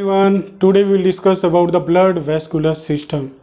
Everyone, today we will discuss about the blood vascular system.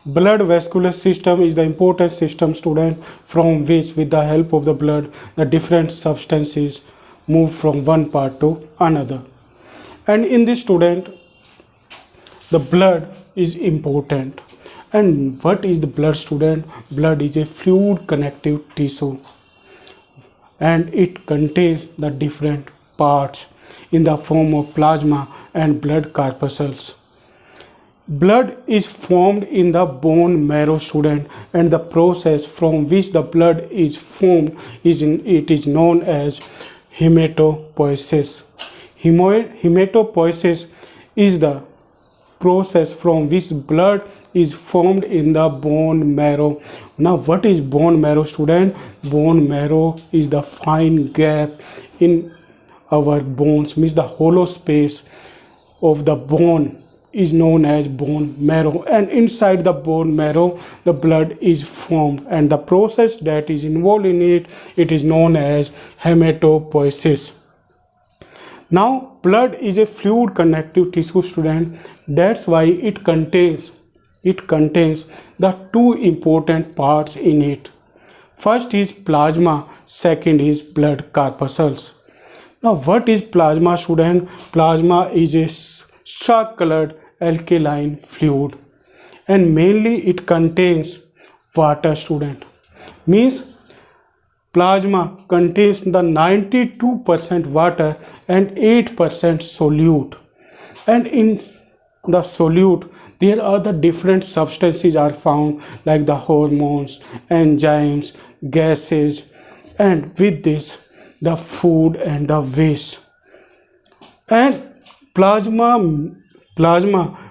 Blood vascular system is the important system, student, from which with the help of the blood the different substances move from one part to another. And in this, student, the blood is important. And what is the blood, student? Blood is a fluid connective tissue and it contains the different parts in the form of plasma and blood corpuscles. Blood is formed in the bone marrow, student, and the process from which the blood is formed is known as hematopoiesis. Hematopoiesis is the process from which blood is formed in the bone marrow. Now, what is bone marrow, student? Bone marrow is the fine gap in our bones, means the hollow space of the bone is known as bone marrow, and inside the bone marrow the blood is formed, and the process that is involved in it is known as hematopoiesis. Now, blood is a fluid connective tissue, student. That's why it contains the two important parts in it. First is plasma, second is blood corpuscles. Now, what is plasma, student? Plasma is a dark colored alkaline fluid and mainly it contains water, student. Means plasma contains the 92% water and 8% solute, and in the solute there are the different substances are found like the hormones, enzymes, gases, and with this the food and the waste. And plasma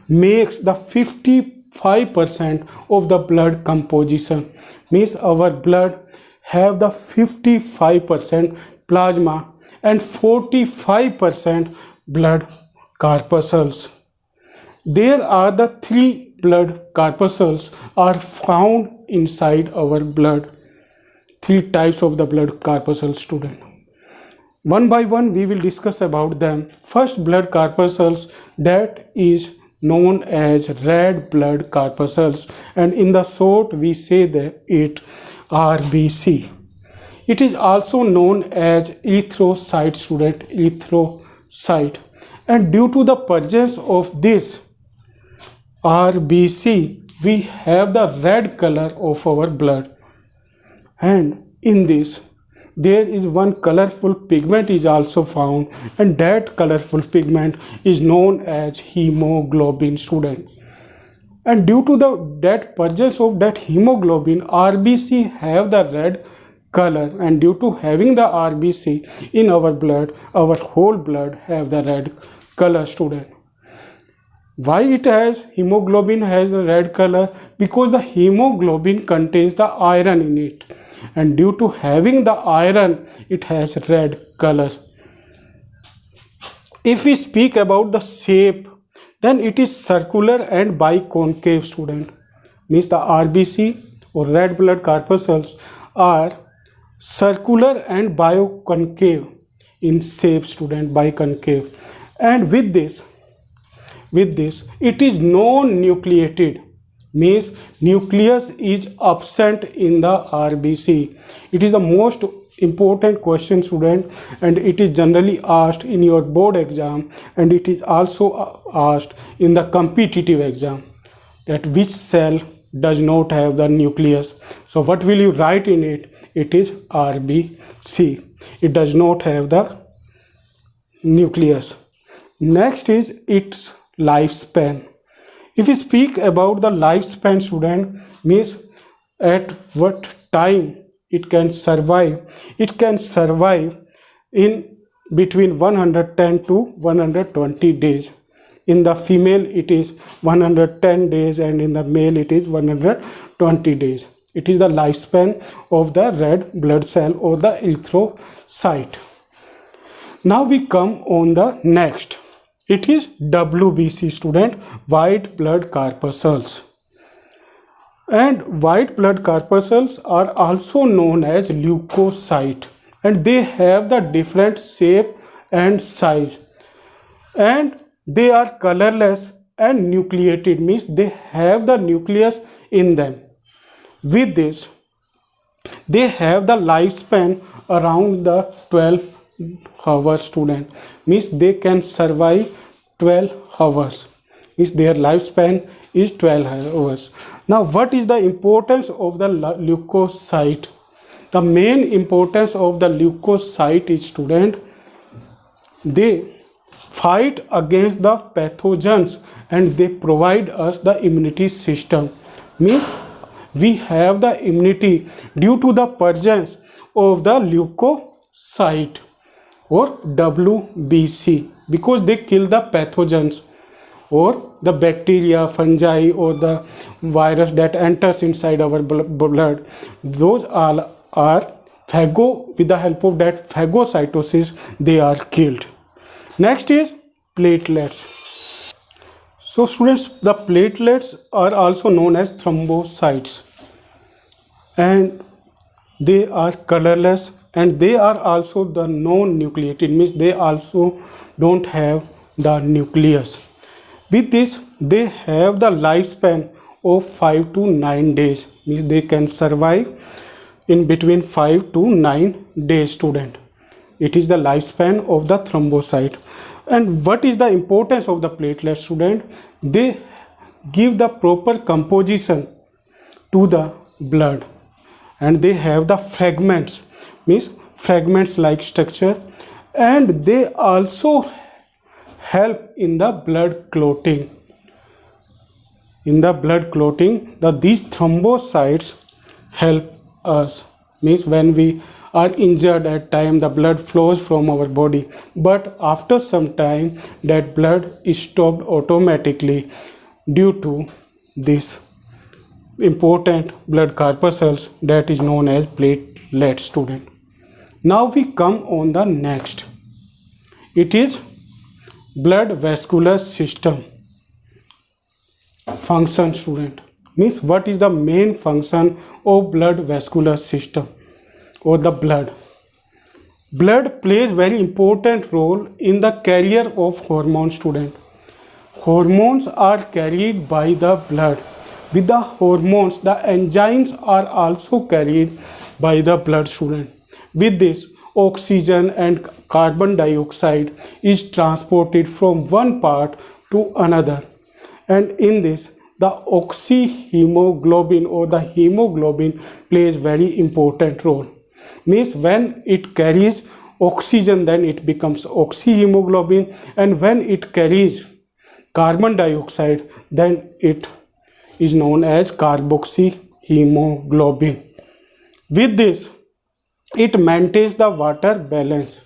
makes the 55% of the blood composition, means our blood have the 55% plasma and 45% blood corpuscles. There are the three blood corpuscles are found inside our blood. Three types of the blood corpuscles, student. One by one we will discuss about them. First, blood corpuscles, that is known as red blood corpuscles, and in the short we say that it RBC. It is also known as erythrocyte, student, erythrocyte, and due to the presence of this RBC we have the red color of our blood, and in this there is one colorful pigment is also found, and that colorful pigment is known as hemoglobin, student. And due to that presence of that hemoglobin, RBC have the red color, and due to having the RBC in our blood, our whole blood have the red color, student. Why it has hemoglobin has the red color? Because the hemoglobin contains the iron in it, and due to having the iron it has red color. If we speak about the shape, then it is circular and biconcave, student. Means the RBC or red blood corpuscles are circular and biconcave in shape, student, biconcave. And with this it is non-nucleated, means nucleus is absent in the RBC. It is the most important question, student, and it is generally asked in your board exam, and it is also asked in the competitive exam, that which cell does not have the nucleus. So what will you write in it? It is RBC. It does not have the nucleus. Next is its lifespan. If we speak about the lifespan, student, means at what time it can survive. It can survive in between 110 to 120 days. In the female it is 110 days and in the male it is 120 days. It is the lifespan of the red blood cell or the erythrocyte. Now we come on the next. It is WBC, student, white blood corpuscles. And white blood corpuscles are also known as leukocyte, and they have the different shape and size. And they are colorless and nucleated, means they have the nucleus in them. With this, they have the lifespan around the 12 hours, student, means they can survive 12 hours, means their lifespan is 12 hours. Now what is the importance of the leukocyte? The main importance of the leukocyte is, student, they fight against the pathogens and they provide us the immunity system, means we have the immunity due to the presence of the leukocyte or WBC, because they kill the pathogens or the bacteria, fungi or the virus that enters inside our blood. Those all are with the help of that phagocytosis they are killed. Next is platelets. So students, the platelets are also known as thrombocytes, and they are colorless and they are also the non-nucleated, means they also don't have the nucleus. With this, they have the lifespan of 5 to 9 days, means they can survive in between 5 to 9 days, student. It is the lifespan of the thrombocyte. And what is the importance of the platelet, student? They give the proper composition to the blood, and they have the fragments, means fragments like structure, and they also help in the blood clotting. In the blood clotting, these thrombocytes help us, means when we are injured at time the blood flows from our body, but after some time that blood is stopped automatically due to this important blood corpuscles that is known as platelets, student. Now we come on the next. It is blood vascular system function, student, means what is the main function of blood vascular system or the blood? Blood plays very important role in the carrier of hormones, student. Hormones are carried by the blood. With the hormones, the enzymes are also carried by the blood, student. With this, oxygen and carbon dioxide is transported from one part to another, and in this the oxyhemoglobin or the hemoglobin plays very important role, means when it carries oxygen then it becomes oxyhemoglobin, and when it carries carbon dioxide then it is known as carboxyhemoglobin. With this, it maintains the water balance.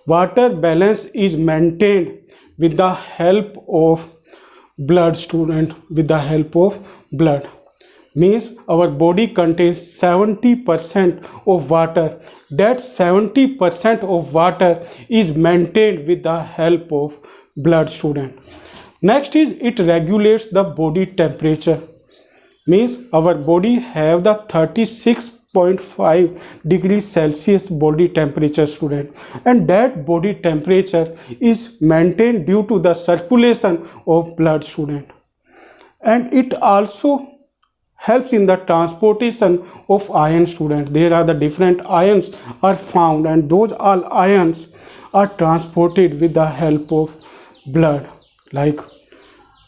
Water balance is maintained with the help of blood, student, with the help of blood. Means our body contains 70% of water. That 70% of water is maintained with the help of blood, student. Next is it regulates the body temperature. Means our body have the 36.5 degrees Celsius body temperature, student, and that body temperature is maintained due to the circulation of blood, student, and it also helps in the transportation of iron, student. There are the different ions are found, and those all ions are transported with the help of blood, like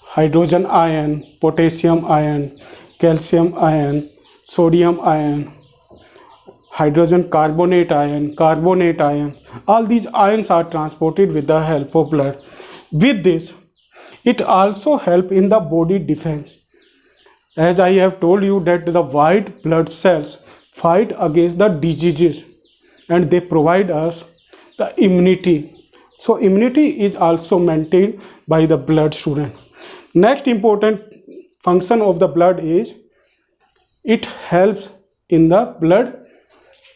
hydrogen ion, potassium ion, calcium ion, sodium ion, hydrogen carbonate ion, carbonate ion. All these ions are transported with the help of blood. With this, it also helps in the body defense. As I have told you that the white blood cells fight against the diseases and they provide us the immunity. So immunity is also maintained by the blood, student. Next important function of the blood is it helps in the blood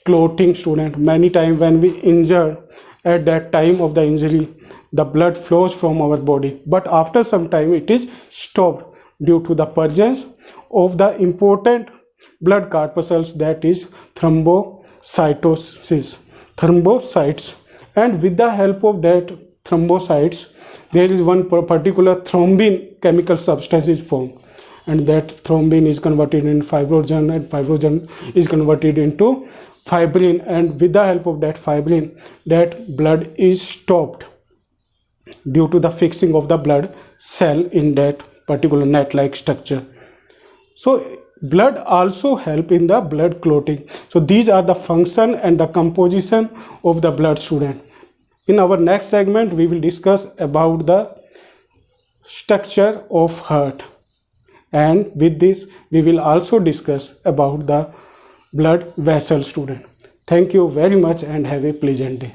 clotting, student. Many times when we injure, at that time of the injury the blood flows from our body, but after some time it is stopped due to the presence of the important blood corpuscles, that is thrombocytes, and with the help of that thrombocytes, there is one particular thrombin chemical substance is formed, and that thrombin is converted in fibrogen, and fibrogen is converted into fibrin, and with the help of that fibrin, that blood is stopped due to the fixing of the blood cell in that particular net-like structure. So blood also help in the blood clotting. So these are the function and the composition of the blood, student. In our next segment, we will discuss about the structure of heart, and with this we will also discuss about the blood vessel, student. Thank you very much and have a pleasant day.